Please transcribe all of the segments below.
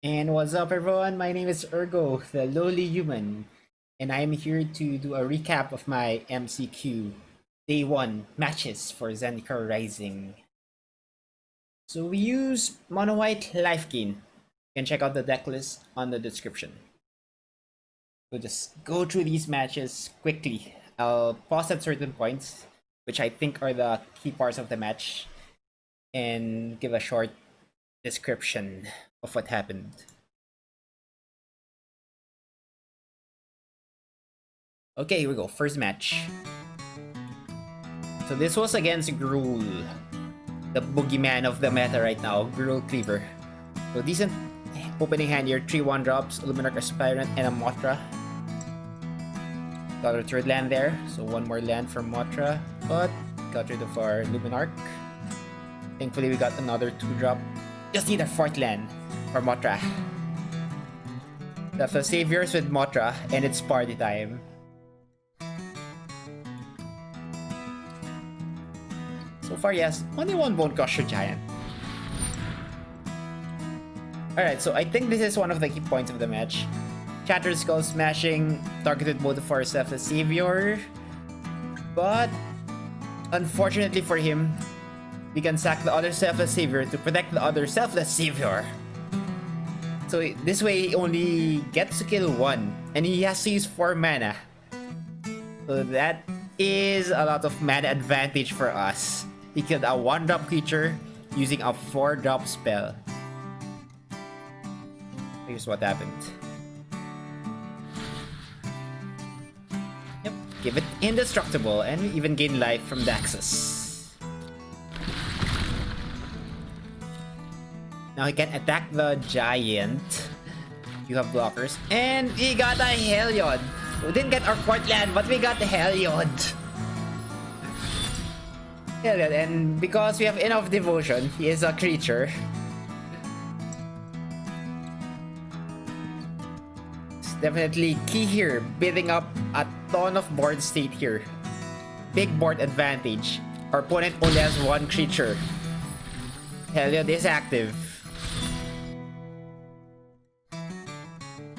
And what's up, everyone? My name is Ergo, the lowly human, and I am here to do a recap of my MCQ Day 1 matches for Zendikar Rising. So we use Mono White Life Gain. You can check out the deck list on the description. We'll just go through these matches quickly. I'll pause at certain points, which I think are the key parts of the match, and give a short description of what happened. Okay, here we go. First match. So this was against Gruul, the boogeyman of the meta right now, Gruul Cleaver. So decent opening hand here, 3-1 drops, Luminarch Aspirant, and a Mothra. Got our third land there, so one more land from Mothra, but got rid of our Luminarch. Thankfully we got another 2-drop. Just need a fourth land for Mothra. Left the Saviors with Mothra, and it's party time. So far, yes, only one Bone Crusher Giant. Alright, so I think this is one of the key points of the match. Shatter Skull smashing targeted both of our Selfless Savior. But unfortunately for him, we can sack the other Selfless Savior to protect the other Selfless Savior. So this way he only gets to kill one, and he has to use 4 mana. So that is a lot of mana advantage for us. He killed a 1-drop creature using a 4-drop spell. Here's what happened. Yep, give it indestructible, and we even gain life from Daxus. Now he can attack the giant. You have blockers, and we got a Heliod. We didn't get our 4th land, but we got the Heliod. Heliod, and because we have enough devotion, he is a creature. It's definitely key here, building up a ton of board state here. Big board advantage. Our opponent only has 1 creature. Heliod is active.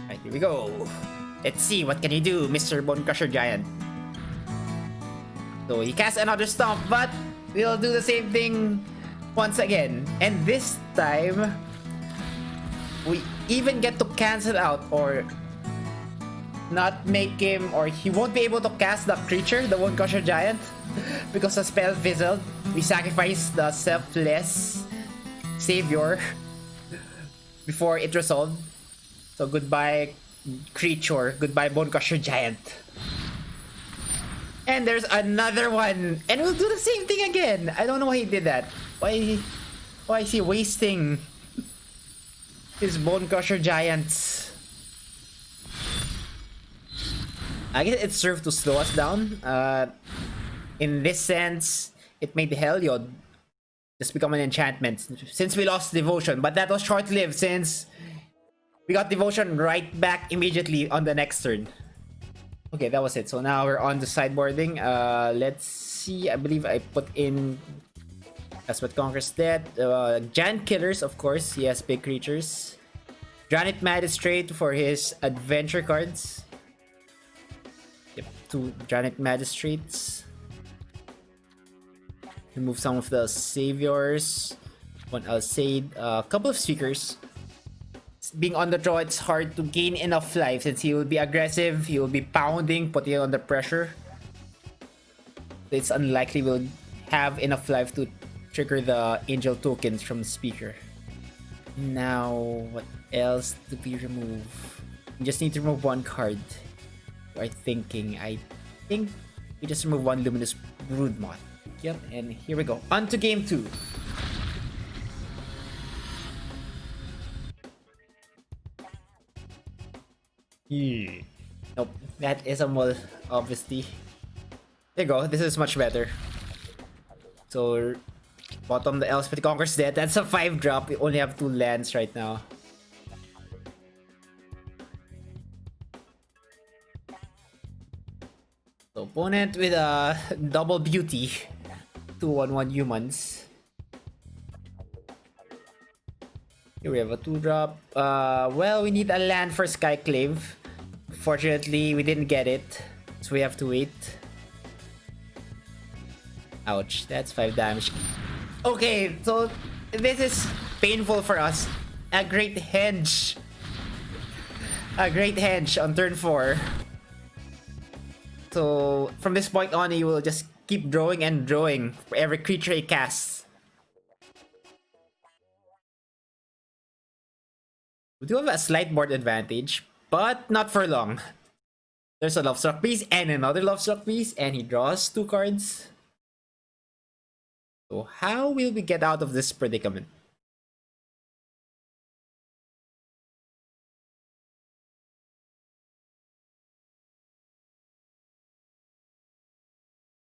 Right, here we go. Let's see, what can you do, Mr. Bone Crusher Giant? So he casts another Stomp, but we'll do the same thing once again. And this time, we even get to cancel out or not make him, or he won't be able to cast the creature, the Bone Crusher Giant, because the spell fizzled. We sacrifice the Selfless Savior before it resolved. So goodbye, creature. Goodbye, Bone Crusher Giant. And there's another one. And we'll do the same thing again. I don't know why he did that. Why is he wasting his Bone Crusher Giants? I guess it served to slow us down. In this sense, it made the Heliod just become an enchantment since we lost Devotion. But that was short-lived since we got Devotion right back immediately on the next turn. Okay, that was it. So now we're on the sideboarding. Let's see. I believe I put in That's what Conquers Death. Giant Killers, of course. He has big creatures. Granite Magistrate for his adventure cards. Yep, 2 Granite Magistrates. Remove some of the Saviors. 1 Alseid. A couple of Speakers. Being on the draw, it's hard to gain enough life since he will be aggressive, he will be pounding, putting you under pressure. It's unlikely we'll have enough life to trigger the angel tokens from the speaker. Now, what else do we remove? We just need to remove 1 card. We are thinking. I think we just remove 1 Luminous Broodmoth. Yep, and here we go. On to game 2. Nope, that is a mole, obviously. There you go, this is much better. So, bottom the Elspeth Conquers Death. That's a 5-drop. We only have 2 lands right now. So, opponent with a double beauty. 2/1/1 humans. Here we have a 2-drop. Well, we need a land for Skyclave. Fortunately, we didn't get it, so we have to wait. Ouch, that's 5 damage. Okay, so this is painful for us. A great hedge. A great hedge on turn 4. So from this point on, he will just keep drawing and drawing for every creature he casts. We do have a slight board advantage, but not for long. There's a Lovestruck piece and another Lovestruck piece, and he draws 2 cards. So how will we get out of this predicament?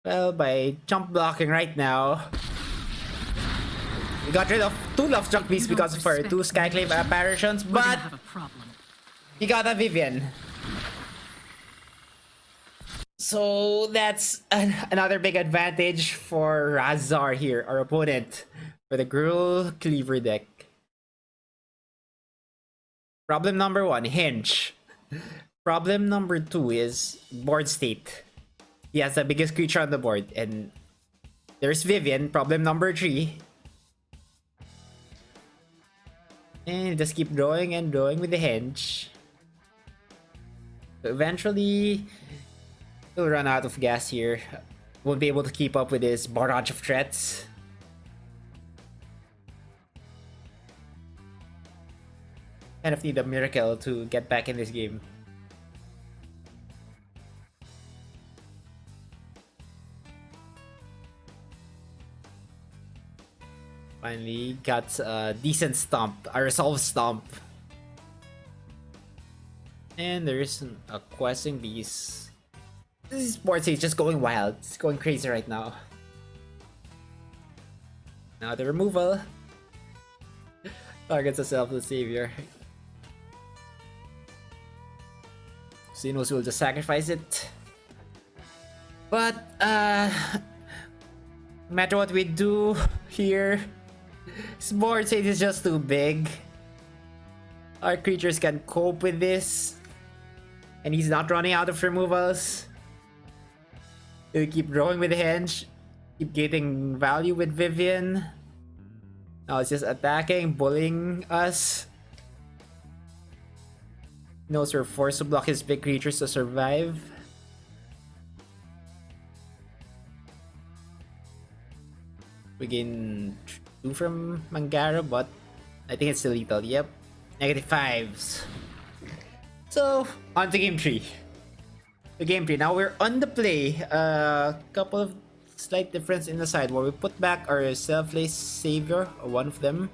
Well, by jump blocking right now. We got rid of 2 Lovestruck pieces because of our 2 Skyclave apparitions, but he got a Vivian. So that's another big advantage for Razar here, our opponent, for the Gruul Cleaver deck. Problem number 1, Hinge. Problem number 2 is board state. He has the biggest creature on the board, and there's Vivian, problem number 3. And just keep drawing and drawing with the Hinge. So eventually, he'll run out of gas here. Won't be able to keep up with his barrage of threats. Kind of need a miracle to get back in this game. Finally got a decent stomp, a resolve stomp. And there's a questing beast. This board stage is just going wild. It's going crazy right now. Now the removal. Targets a selfless savior. Xenos will just sacrifice it. But no matter what we do here, this board stage is just too big. Our creatures can cope with this. And he's not running out of removals. He'll keep drawing with the Hinge. Keep getting value with Vivian. Now it's just attacking, bullying us. He knows we're forced to block his big creatures to survive. We gain 2 from Mangara, but I think it's still lethal. Yep. -5s. So, on to game 3. The game 3. Now we're on the play. Couple of slight difference in the side where we put back our selfless savior, or one of them.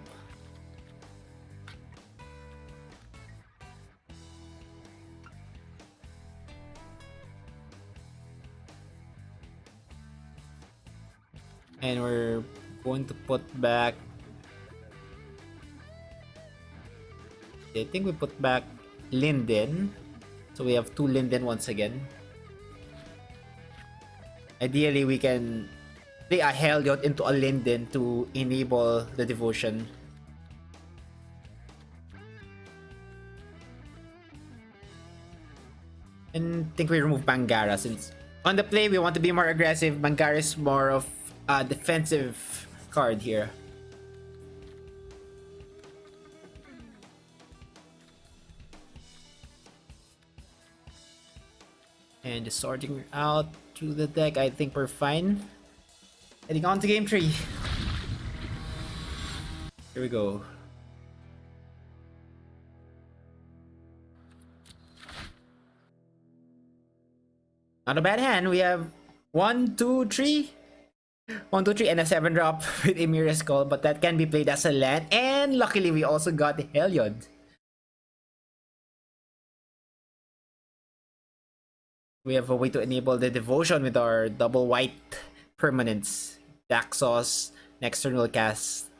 And we're going to put back... I think we put back Linden. So we have 2 Linden once again. Ideally, we can play a Heliod into a Linden to enable the devotion. And I think we remove Mangara since on the play we want to be more aggressive. Mangara is more of a defensive card here. And just sorting out through the deck, I think we're fine. Heading on to game 3. Here we go. Not a bad hand. We have 1, 2, 3. 1, 2, 3 and a 7-drop with Emira's Call, but that can be played as a land. And luckily, we also got the Heliod. We have a way to enable the devotion with our double white permanents. Daxos, next turn will cast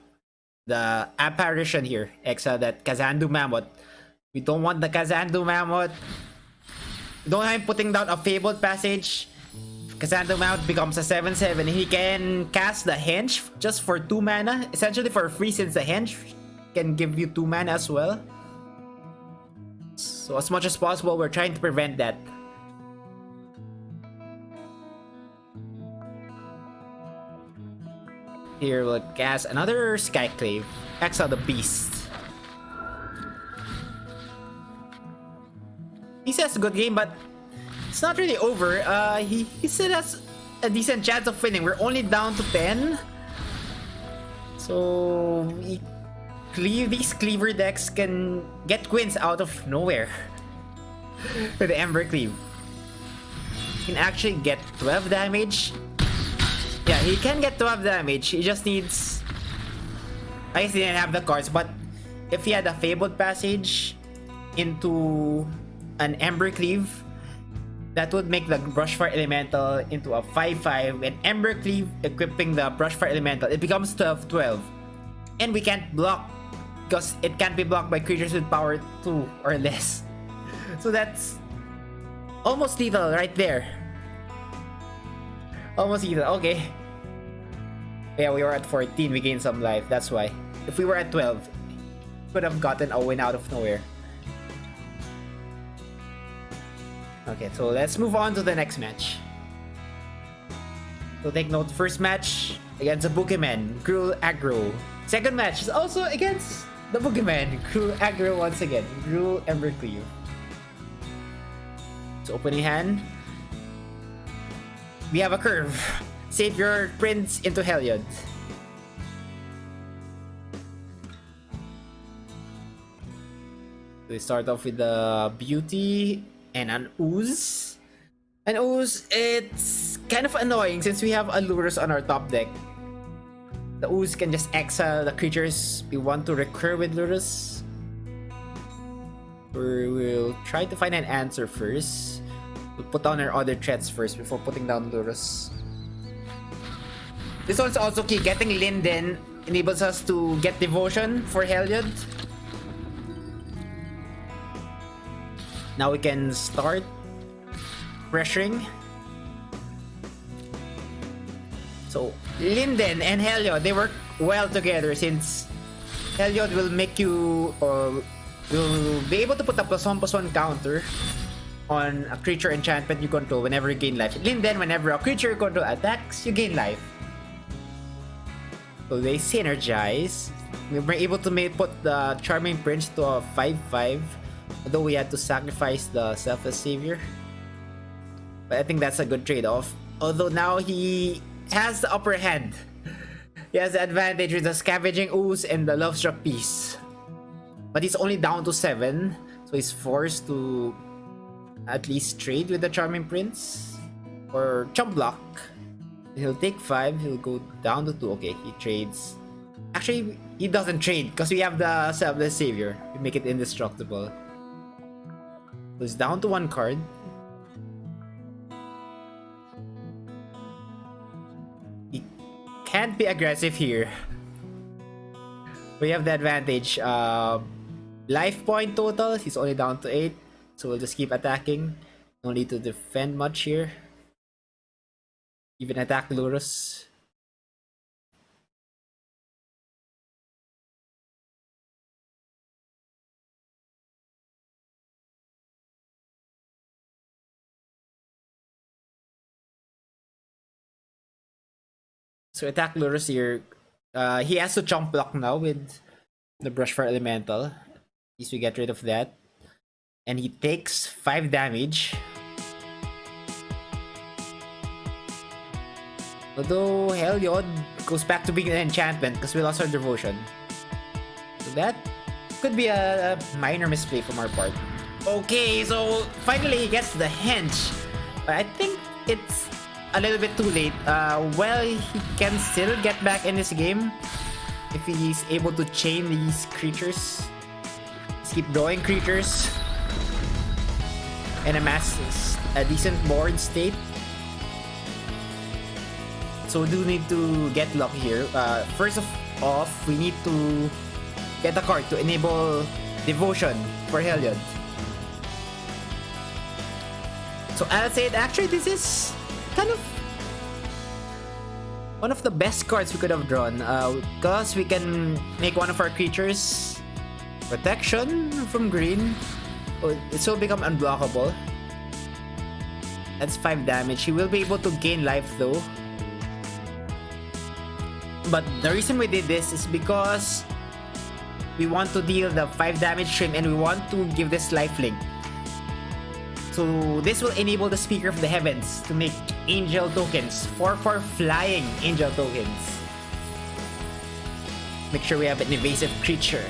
the apparition here. Exile that Kazandu Mammoth. We don't want the Kazandu Mammoth. We don't have him putting down a Fabled Passage. Kazandu Mammoth becomes a 7/7. He can cast the Hinge just for 2 mana. Essentially for free since the Hinge can give you 2 mana as well. So as much as possible, we're trying to prevent that. Here we'll cast another Skyclave. Exile the Beast. He says a good game, but it's not really over. He still has a decent chance of winning. We're only down to 10. So these Cleaver decks can get wins out of nowhere. With the Ember Cleave. He can actually get 12 damage. Yeah, he can get 12 damage. He just needs... I guess he didn't have the cards, but if he had a Fabled Passage into an Ember Cleave, that would make the Brushfire Elemental into a 5-5, and Ember Cleave equipping the Brushfire Elemental, it becomes 12-12. And we can't block, because it can't be blocked by creatures with power 2 or less. So that's almost lethal right there. Almost lethal, okay. Yeah, we were at 14, we gained some life, that's why. If we were at 12, we could have gotten a win out of nowhere. Okay, so let's move on to the next match. So take note, first match against the Boogeyman, Gruul aggro. Second match is also against the Boogeyman, Gruul aggro once again, Gruul Ember Cleave. So opening hand, we have a curve. Save your prince into Heliod. We start off with the Beauty and an Ooze. An Ooze, it's kind of annoying since we have Allures on our top deck. The Ooze can just exile the creatures we want to recur with Lurus. We'll try to find an answer first. We'll put down our other threats first before putting down Lurus. This one's also key. Getting Linden enables us to get Devotion for Heliod. Now we can start pressuring. So Linden and Heliod, they work well together since Heliod will make you, or will be able to put a +1/+1 counter on a creature enchantment you control whenever you gain life. Linden, whenever a creature you control attacks, you gain life. So they synergize. We were able to put the Charming Prince to a 5-5, although we had to sacrifice the Selfless Savior. But I think that's a good trade-off. Although now he has the upper hand. He has the advantage with the Scavenging Ooze and the Lovestruck Beast. But he's only down to 7, so he's forced to at least trade with the Charming Prince or chump block. He'll take 5, he'll go down to 2. Okay, he trades. Actually, he doesn't trade because we have the Selfless Savior. We make it indestructible. So he's down to 1 card. He can't be aggressive here. We have the advantage. Life point total, he's only down to 8. So we'll just keep attacking. No need to defend much here. Even attack Lurus. So attack Lurus here. He has to chump block now with the Brushfire Elemental. At least we get rid of that. And he takes 5 damage. Although Heliod goes back to being an enchantment because we lost our Devotion. So that could be a minor misplay from our part. Okay, so finally he gets the hench. But I think it's a little bit too late. Well, he can still get back in this game if he's able to chain these creatures. Just keep drawing creatures and amass a decent board state. So we do need to get luck here. First off, we need to get a card to enable Devotion for Heliod. So I'll say it, actually this is kind of one of the best cards we could have drawn. Because we can make one of our creatures protection from green. Oh, it will become unblockable. That's 5 damage. He will be able to gain life though. But the reason we did this is because we want to deal the 5 damage trim and we want to give this lifelink. So this will enable the Speaker of the Heavens to make angel tokens. 4/4 flying angel tokens. Make sure we have an evasive creature.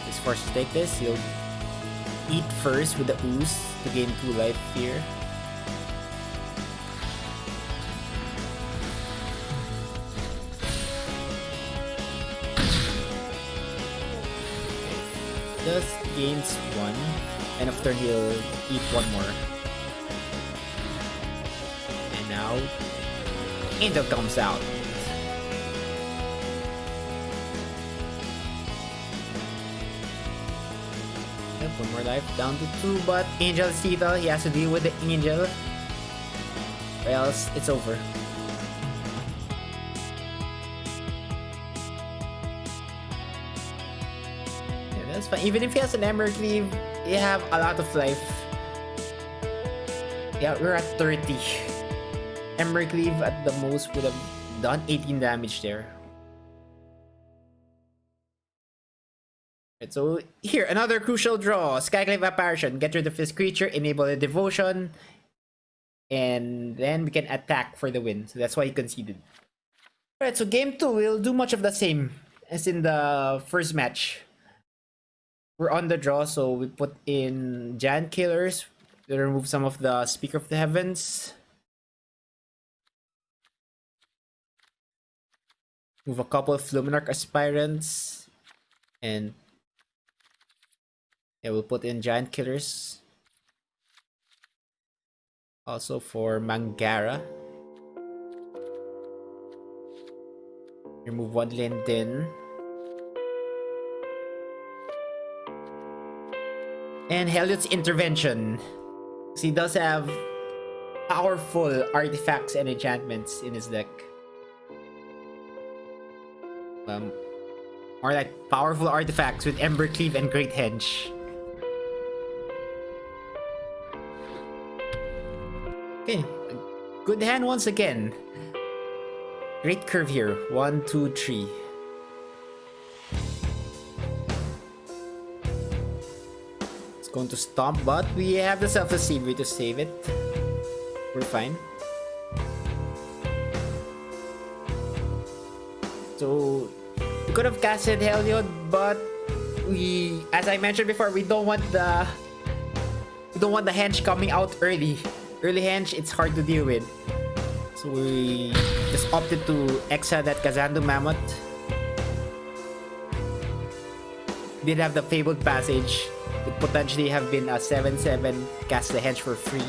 This forces take this. He'll eat first with the ooze to gain 2 life here. Just gains 1, and after he'll eat 1 more. And now, Angel comes out. Yep, 1 more life, down to 2, but Angel's lethal. He has to deal with the Angel, or else it's over. But even if he has an Ember Cleave, you have a lot of life. Yeah, we're at 30. Ember Cleave at the most would have done 18 damage there. Right, so here, another crucial draw. Skyclave Apparition. Get rid of this creature, enable the devotion, and then we can attack for the win. So that's why he conceded. Alright, so game 2 will do much of the same as in the first match. We're on the draw, so we put in Giant Killers to remove some of the Speaker of the Heavens. Move a couple of Luminarch Aspirants. And yeah, we'll put in Giant Killers. Also for Mangara. Remove 1 Linden. And Heliod's Intervention. So he does have powerful artifacts and enchantments in his deck. Or like powerful artifacts with Ember Cleave and Great Henge. Okay, good hand once again. Great curve here. 1, 2, 3. Going to stomp, but we have the self-esteem way to save it. We're fine. So we could have casted Heliod, but we, as I mentioned before, we don't want the henge coming out early. Early henge, it's hard to deal with. So we just opted to exile that Kazandu Mammoth. Did have the Fabled Passage. Could potentially have been a 7/7 cast the henge for free.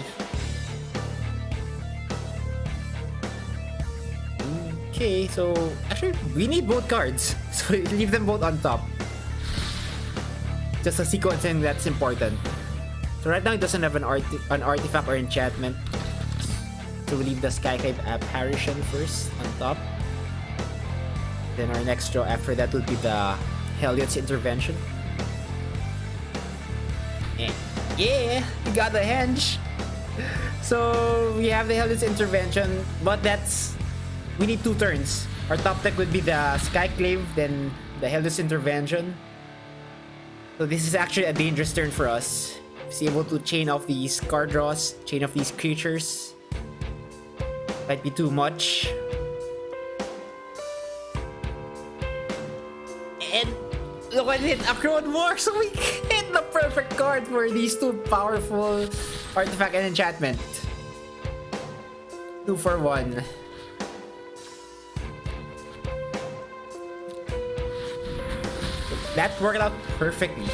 Okay, so actually we need both cards, so leave them both on top. Just a sequencing that's important. So right now it doesn't have an artifact or enchantment, so we leave the Skyclave Apparition first on top. Then our next draw after that will be the Heliod's Intervention. Yeah, we got the henge. So we have the Heliod's Intervention, but we need 2 turns. Our top deck would be the Skyclave, then the Heliod's Intervention. So this is actually a dangerous turn for us. He's able to chain off these card draws, chain off these creatures. Might be too much. And look at it, Acron War, so we hit the perfect card for these 2 powerful artifact and enchantment. 2 for 1. That worked out perfectly.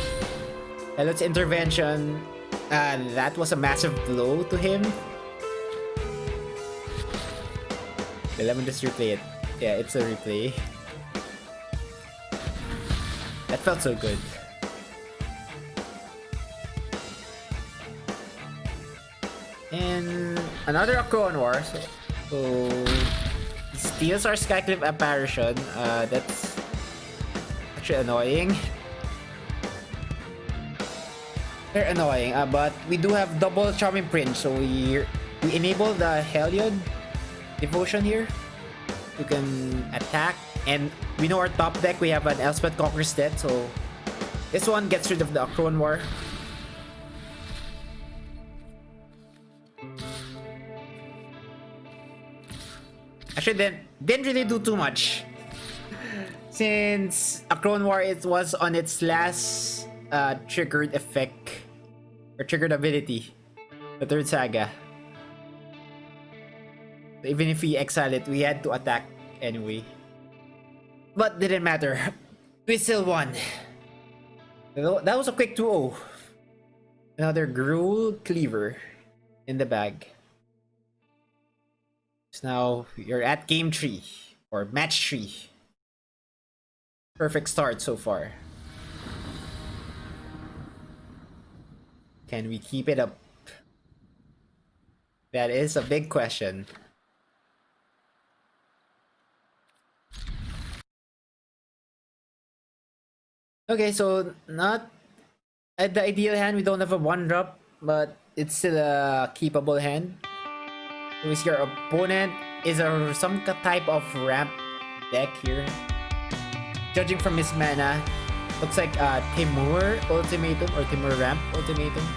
Heliod's Intervention, that was a massive blow to him. Okay, let me just replay it. Yeah, it's a replay. That felt so good. And another Acron War. So steals our Skyclip apparition. That's actually annoying. They're annoying, but we do have double Charming Prince, so we enable the Heliod devotion here. We can attack, and we know our top deck, we have an Elspeth Conquers Death, so this one gets rid of the Acron War. Actually, didn't really do too much. Since Acron War, it was on its last triggered effect, or triggered ability, the third saga. So even if we exile it, we had to attack anyway. But didn't matter. We still won. That was a quick 2-0. Another Gruul Cleaver in the bag. So now you're at game 3 or match 3. Perfect start so far. Can we keep it up? That is a big question. Okay, so not at the ideal hand. We don't have a 1-drop, but it's still a keepable hand. So is your opponent is some type of ramp deck here? Judging from his mana, looks like Temur Ultimatum or Temur Ramp Ultimatum.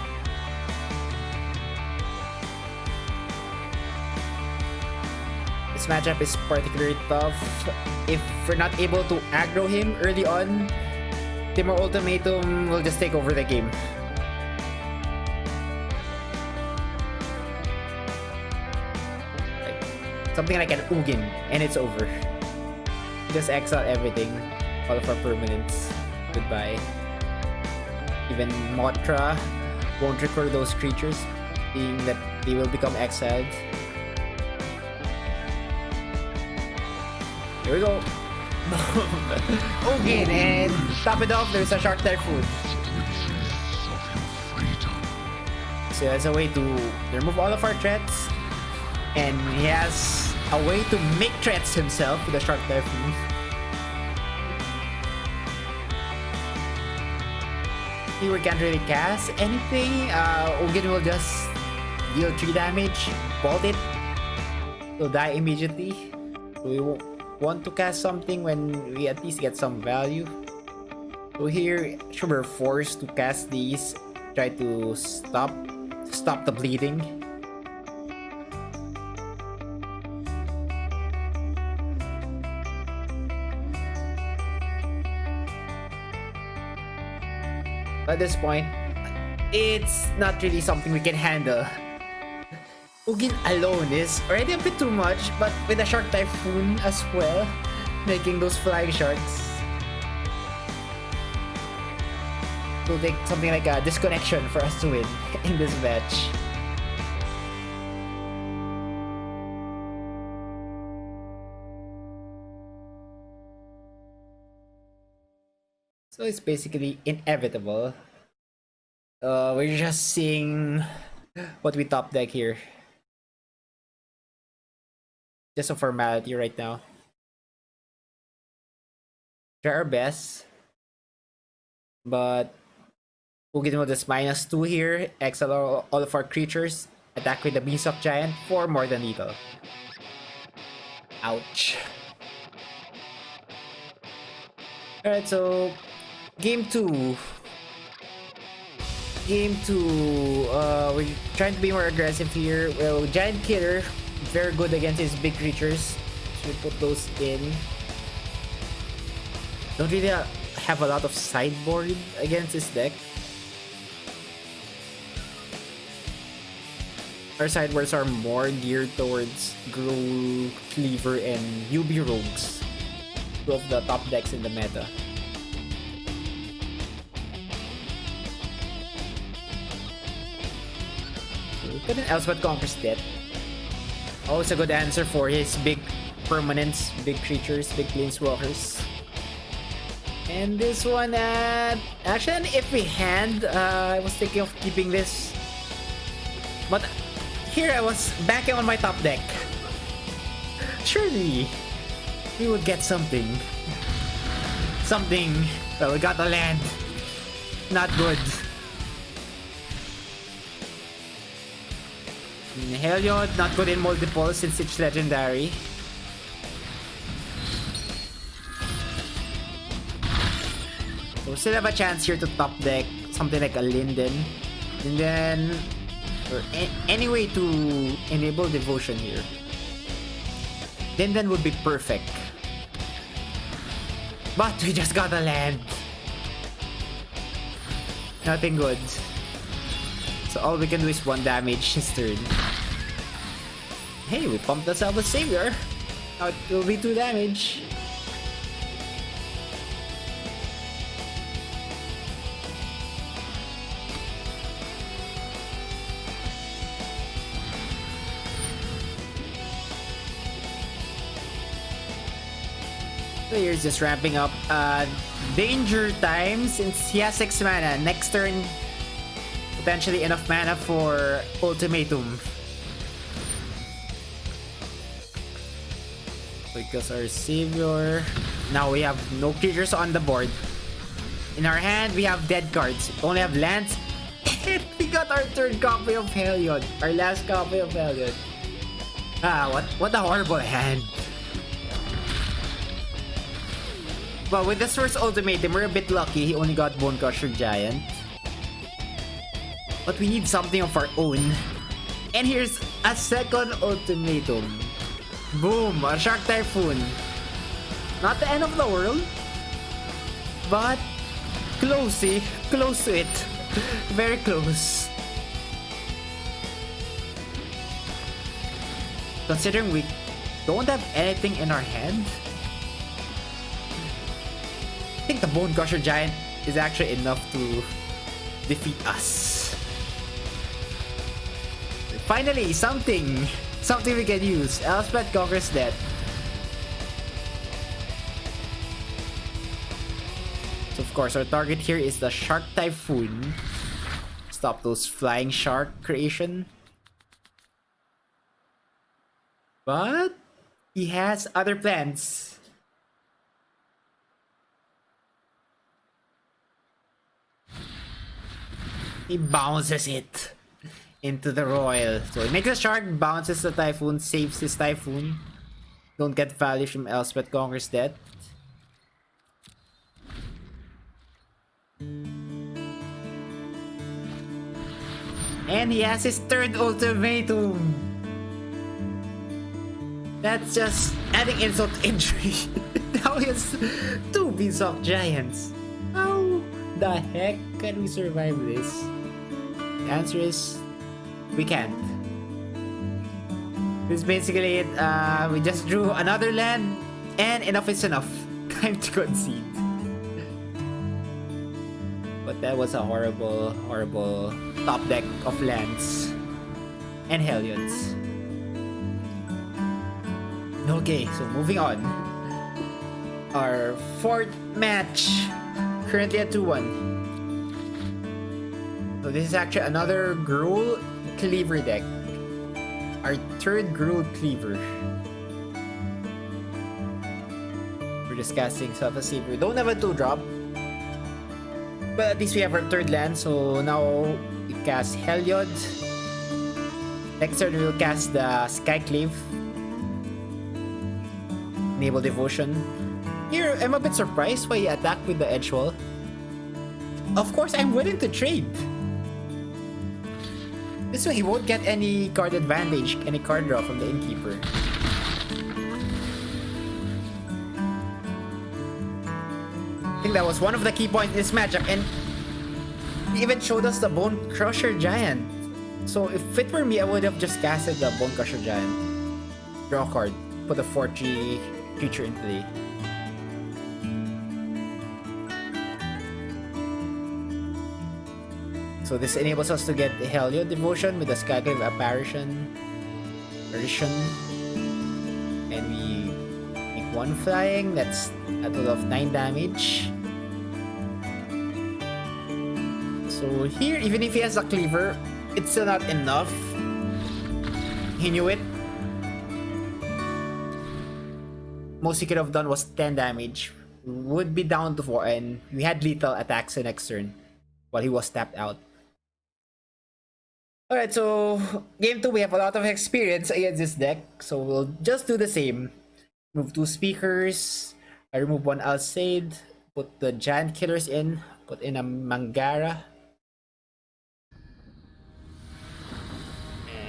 This matchup is particularly tough. If we're not able to aggro him early on, Temur Ultimatum will just take over the game. Something like an Ugin, and it's over. Just exile everything, all of our permanents. Goodbye. Even Mothra won't recur those creatures, being that they will become exiled. Here we go. Ugin, and top it off, there's a Shark Typhoon. So as a way to remove all of our threats, and he has a way to make threats himself with the Shark Typhoon. Here we can't really cast anything. Ugin will just deal 3 damage, vault it, he'll die immediately. So we want to cast something when we at least get some value. So here, sure, we're forced to cast these, try to stop the bleeding. At this point, it's not really something we can handle. Ugin alone is already a bit too much, but with a Shark Typhoon as well, making those flying sharks, it will take something like a disconnection for us to win in this match. So it's basically inevitable. We're just seeing what we top deck here. Just a formality right now. Try our best. But Ugin will just -2 here. Exile all of our creatures. Attack with the Beanstalk Giant for more than lethal. Ouch. Alright, so Game 2. We're trying to be more aggressive here. Well, Giant Killer, very good against his big creatures. So we put those in. Don't really have a lot of sideboard against this deck. Our sideboards are more geared towards Gruul, Cleaver, and UB Rogues. Two of the top decks in the meta. Got an Elspeth Conquers Death. Always a good answer for his big permanents, big creatures, big planeswalkers. And this one, actually an iffy hand. I was thinking of keeping this, but here I was banking on my top deck. Surely we would get something. Something. Well, we got a land. Not good. Heliod, not good in multiple since it's legendary. So we still have a chance here to top deck something like a Linden. And then, or any way to enable Devotion here. Linden would be perfect. But we just got a land. Nothing good. So all we can do is 1 damage this turn. Hey, we pumped ourselves a Savior. Now it will be 2 damage. Player's just ramping up danger time since he has 6 mana. Next turn, potentially enough mana for Ultimatum. Because our Savior. Now we have no creatures on the board. In our hand, we have dead cards. We only have lands. We got our 3rd copy of Heliod. Our last copy of Heliod. What a horrible hand. But with this first Ultimatum, we're a bit lucky. He only got Bone Crusher Giant. But we need something of our own. And here's a second Ultimatum. Boom! A Shark Typhoon. Not the end of the world. But close, eh? Close to it. Very close. Considering we don't have anything in our hand, I think the Bone Crusher Giant is actually enough to defeat us. Finally, something we can use. Elspeth conquers death. So of course, our target here is the Shark Typhoon. Stop those flying shark creation. But he has other plans. He bounces it into the Royal. So he makes a shark, bounces the Typhoon, saves his Typhoon. Don't get value from Elspeth conquers death. And he has his 3rd Ultimatum. That's just adding insult to injury. Now he has 2 Beanstalk Giants. How the heck can we survive this? The answer is we can't. This is basically it. We just drew another land, and enough is enough. Time to concede. But that was a horrible, horrible top deck of lands and Heliods. Okay, so moving on. Our 4th match, currently at 2-1. So this is actually another Gruul Cleaver deck. Our 3rd Gruul Cleaver. We're just casting Self Savior. We don't have a 2-drop. But at least we have our 3rd land. So now we cast Heliod. Next turn we'll cast the Skyclave. Enable Devotion. Here, I'm a bit surprised why he attacked with the Edge Wall. Of course, I'm willing to trade. This way he won't get any card advantage, any card draw from the Innkeeper. I think that was one of the key points in this matchup, and he even showed us the Bone Crusher Giant. So if it were me, I would have just casted the Bone Crusher Giant. Draw a card, put a 4-3 creature in play. So this enables us to get Heliod Devotion with the Skyclave Apparition. And we make 1 flying, that's a total of 9 damage. So here, even if he has a Cleaver, it's still not enough. he knew it. Most he could have done was 10 damage. Would be down to 4, and we had lethal attacks the next turn while he was tapped out. Alright, so game 2, we have a lot of experience against this deck, so we'll just do the same. Move 2 speakers, I remove 1 Alcide, put the giant killers in, put in a Mangara.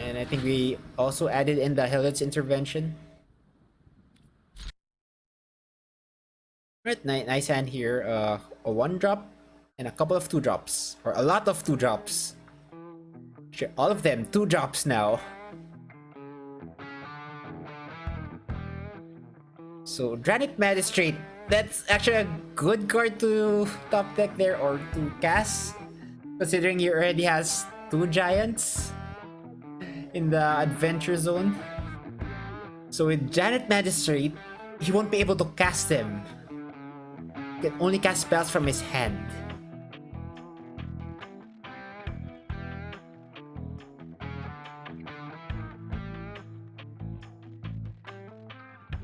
And I think we also added in the Helot's intervention. Right, nice hand here. A 1-drop and a couple of 2-drops, or a lot of 2-drops. Sure, all of them 2-drops now. So Dranic Magistrate, that's actually a good card to top deck there, or to cast, considering he already has 2 giants in the adventure zone. So with Janet Magistrate, he won't be able to cast them. He can only cast spells from his hand.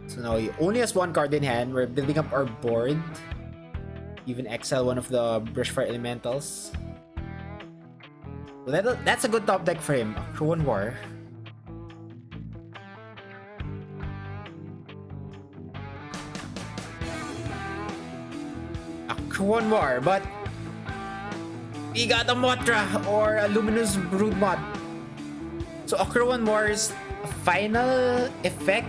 So now he only has 1 card in hand. We're building up our board. Even exile one of the Brushfire Elementals. So that's a good top deck for him. Cruel War. Cruel War, but we got a Mothra or a Luminous Broodmoth. So Cruel War's final effect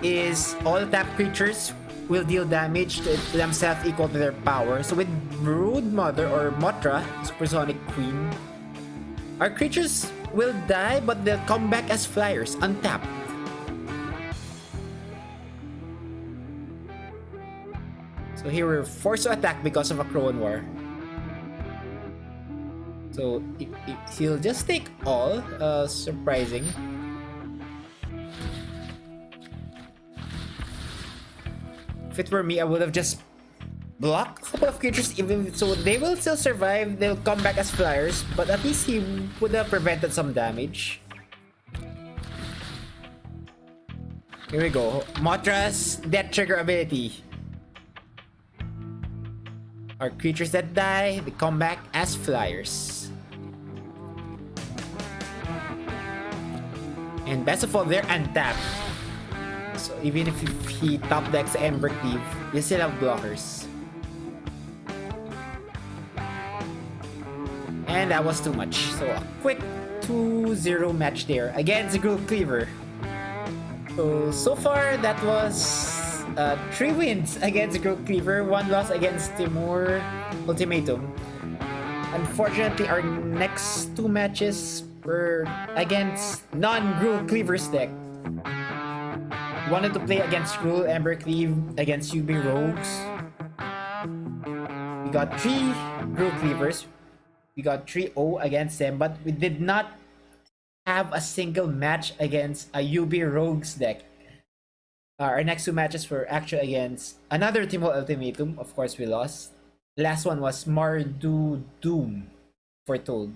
is all tap creatures will deal damage to themselves equal to their power. So with Brood Mother or Mothra, Supersonic Queen, our creatures will die, but they'll come back as flyers, untapped. So here we're forced to attack because of a Clone War. So he'll just take all, surprising. If it were me, I would have just blocked a couple of creatures, even so they will still survive. They'll come back as flyers, but at least he would have prevented some damage. Here we go. Mothra's Death Trigger ability. Our creatures that die, they come back as flyers. And best of all, they're untapped. So even if he top decks Ember Cleave, you still have blockers. And that was too much. So a quick 2-0 match there against Gruul Cleaver. So far that was 3 wins against Gruul Cleaver, 1 loss against Temur Ultimatum. Unfortunately, our next 2 matches were against non-Gruul Cleaver's deck. Wanted to play against Gruul Ember Cleave against UB Rogues. We got 3 Gruul Cleavers. We got 3-0 against them, but we did not have a single match against a UB Rogues deck. Our next 2 matches were actually against another Temur Ultimatum. Of course, we lost. Last one was Mardu Doom, foretold.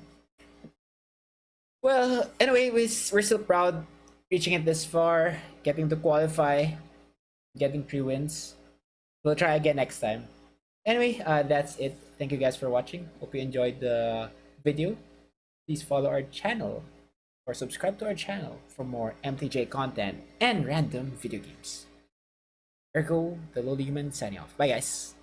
Well, anyway, we're still proud reaching it this far, getting to qualify, getting 3 wins. We'll try again next time. Anyway, that's it. Thank you guys for watching. Hope you enjoyed the video. Please follow our channel or subscribe to our channel for more MTJ content and random video games. Ergo, the Lowly Human signing off. Bye guys.